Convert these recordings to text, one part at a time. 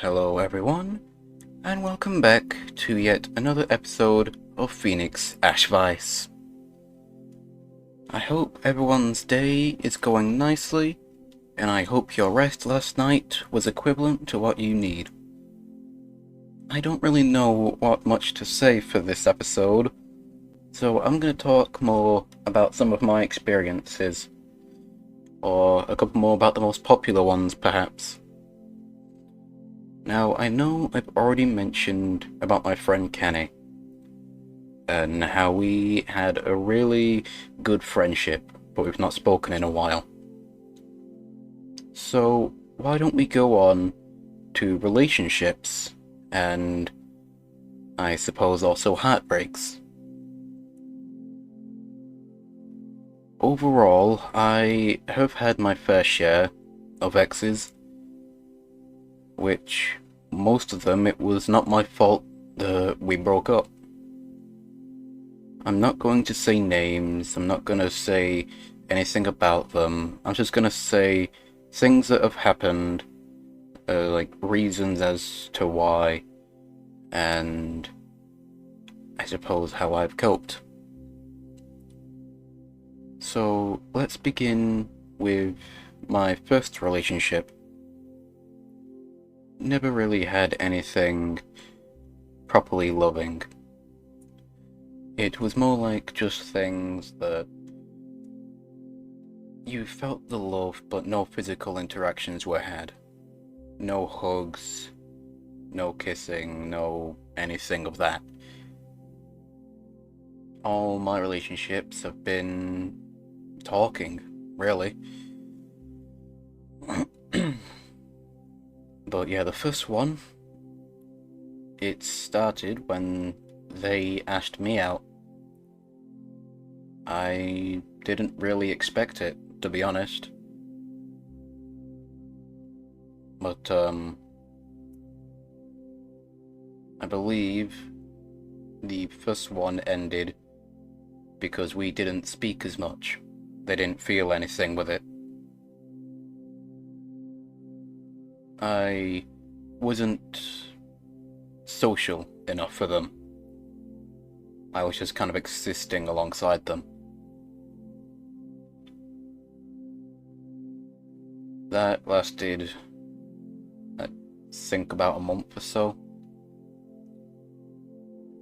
Hello everyone, and welcome back to yet another episode of Phoenix Ash Vice. I hope everyone's day is going nicely, and I hope your rest last night was equivalent to what you need. I don't really know what much to say for this episode, so I'm going to talk more about some of my experiences, or a couple more about the most popular ones perhaps. Now, I know I've already mentioned about my friend Kenny, and how we had a really good friendship, but we've not spoken in a while. So, why don't we go on to relationships, and I suppose also heartbreaks. Overall, I have had my fair share of exes, which most of them it was not my fault that we broke up. I'm not going to say names, I'm not going to say anything about them, I'm just going to say things that have happened, like reasons as to why, and I suppose how I've coped. So let's begin with my first relationship. Never really had anything properly loving. It was more like just things that you felt the love, but no physical interactions were had. No hugs, no kissing, no anything of that. All my relationships have been talking, really. But yeah, the first one, it started when they asked me out. I didn't really expect it, to be honest. But, I believe the first one ended because we didn't speak as much. They didn't feel anything with it. I wasn't social enough for them. I was just kind of existing alongside them. That lasted, I think, about a month or so.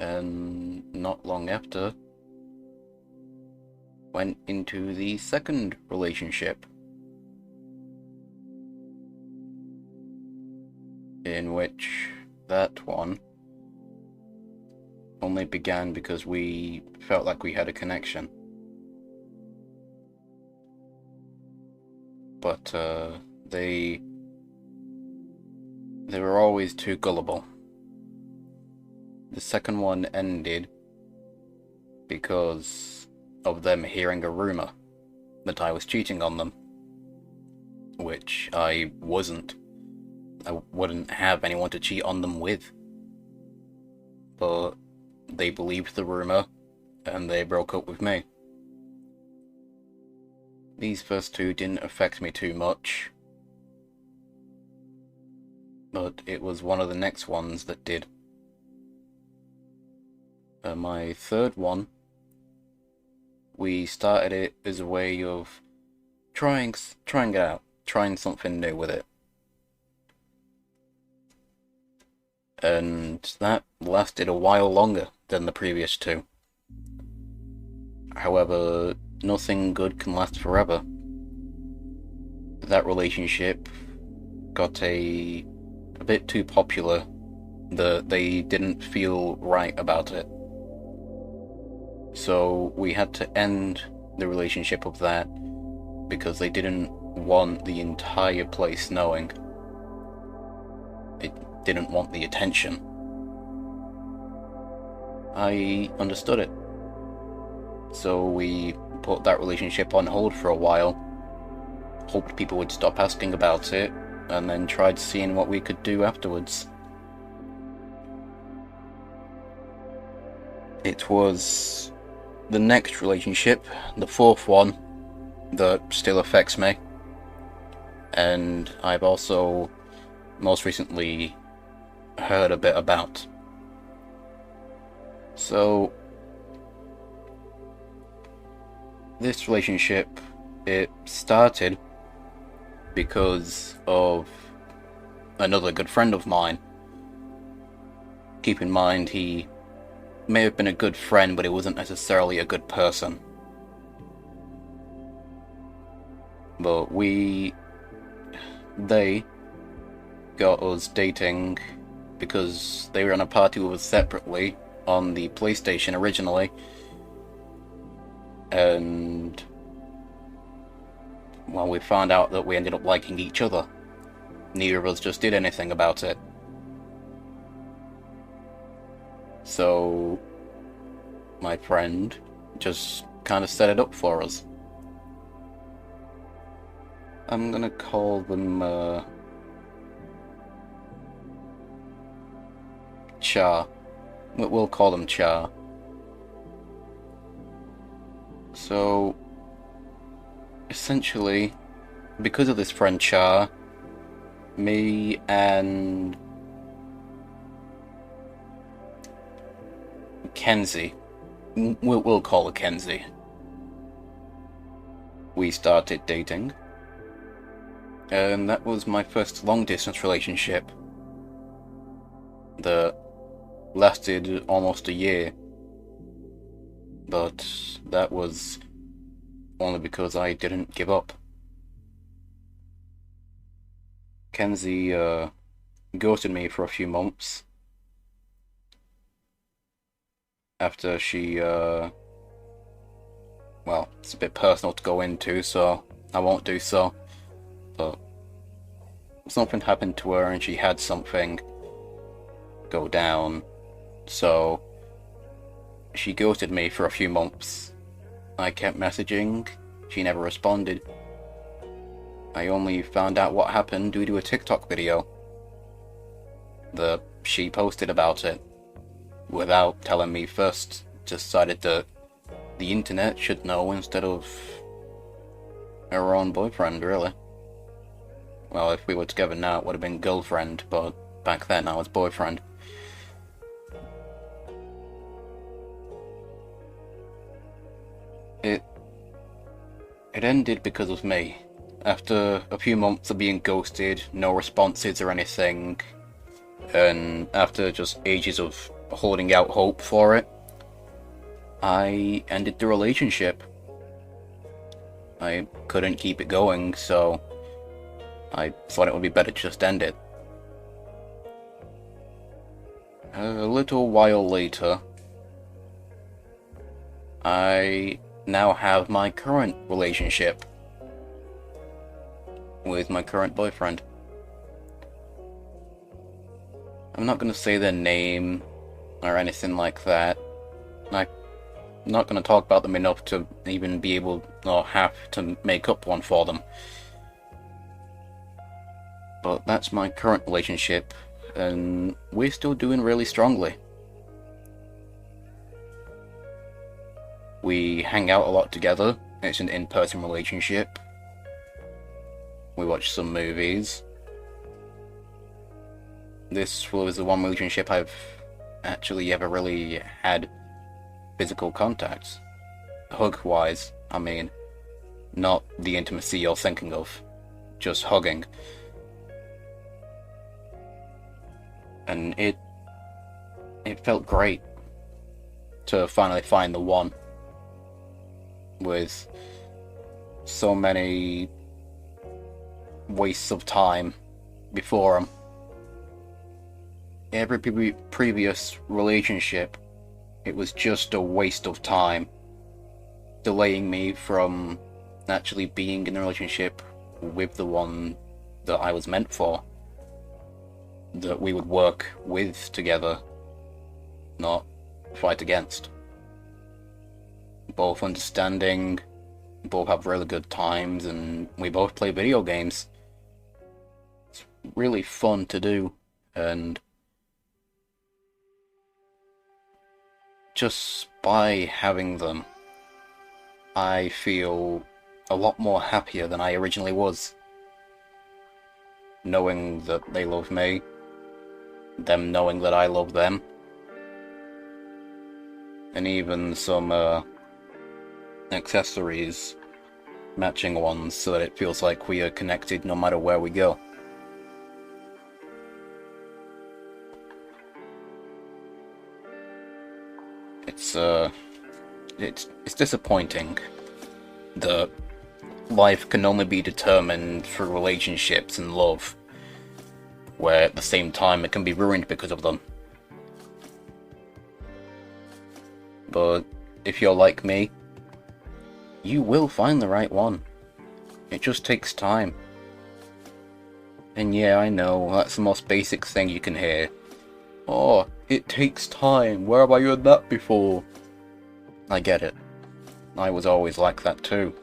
And not long after, went into the second relationship, in which that one only began because we felt like we had a connection. But they were always too gullible. The second one ended because of them hearing a rumor that I was cheating on them, which I wasn't. I wouldn't have anyone to cheat on them with. But they believed the rumor, and they broke up with me. These first two didn't affect me too much, but it was one of the next ones that did. My third one, we started it as a way of trying it out, trying something new with it. And that lasted a while longer than the previous two. However, nothing good can last forever. That relationship got a bit too popular that they didn't feel right about it. So we had to end the relationship of that because they didn't want the entire place knowing. It didn't want the attention. I understood it. So we put that relationship on hold for a while, hoped people would stop asking about it, and then tried seeing what we could do afterwards. It was the next relationship, the fourth one, that still affects me. And I've also most recently heard a bit about. So, this relationship, it started because of another good friend of mine. Keep in mind, he may have been a good friend, but he wasn't necessarily a good person. But they got us dating because they were on a party with us separately on the PlayStation originally, and well, we found out that we ended up liking each other. Neither of us just did anything about it. So my friend just kind of set it up for us. I'm gonna call them Char. We'll call them Char. So essentially, because of this friend Char, me and Kenzie, we'll call her Kenzie, we started dating. And that was my first long-distance relationship that lasted almost a year. But that was only because I didn't give up. Kenzie ghosted me for a few months after she, well, it's a bit personal to go into, so I won't do so. But something happened to her and she had something go down, so she ghosted me for a few months. I kept messaging, she never responded. I only found out what happened due to a TikTok video that she posted about it without telling me first. Decided that the internet should know instead of her own boyfriend, really. Well, if we were together now, it would have been girlfriend, but back then I was boyfriend. It ended because of me. After a few months of being ghosted, no responses or anything, and after just ages of holding out hope for it, I ended the relationship. I couldn't keep it going, so I thought it would be better to just end it. A little while later, I now have my current relationship with my current boyfriend. I'm not going to say their name or anything like that. I'm not going to talk about them enough to even be able or have to make up one for them. But that's my current relationship, and we're still doing really strongly. We hang out a lot together. It's an in-person relationship. We watch some movies. This was the one relationship I've actually ever really had physical contact. Hug-wise, I mean. Not the intimacy you're thinking of. Just hugging. And it felt great to finally find the one. With so many wastes of time before him. Every previous relationship, it was just a waste of time, delaying me from actually being in a relationship with the one that I was meant for, that we would work with together, not fight against. Both understanding, both have really good times, and we both play video games. It's really fun to do, and just by having them, I feel a lot more happier than I originally was. Knowing that they love me, them knowing that I love them. And even some accessories, matching ones, so that it feels like we are connected no matter where we go. It's disappointing that life can only be determined through relationships and love, where at the same time it can be ruined because of them. But if you're like me, you will find the right one. It just takes time. And yeah, I know, that's the most basic thing you can hear. Oh, it takes time. Where have I heard that before? I get it. I was always like that too.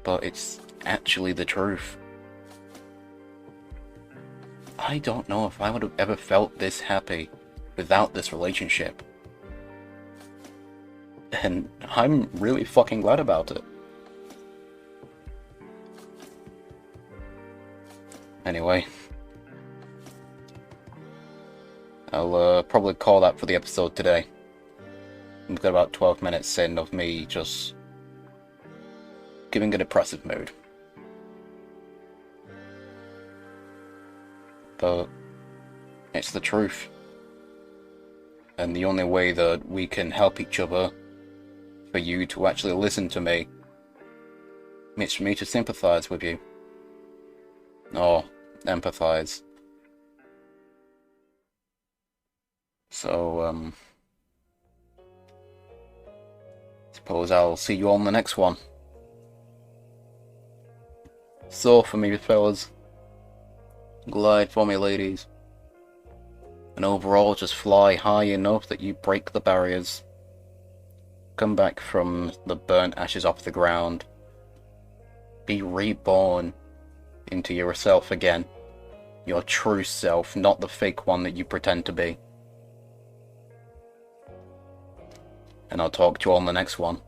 But it's actually the truth. I don't know if I would have ever felt this happy without this relationship. And I'm really fucking glad about it. Anyway, I'll probably call that for the episode today. We've got about 12 minutes in of me just giving a depressive mood. But it's the truth. And the only way that we can help each other, for you to actually listen to me, it's for me to sympathize with you. Or empathize. So, suppose I'll see you on the next one. Soar for me, fellas. Glide for me, ladies. And overall, just fly high enough that you break the barriers. Come back from the burnt ashes off the ground. Be reborn into yourself again. Your true self, not the fake one that you pretend to be. And I'll talk to you on the next one.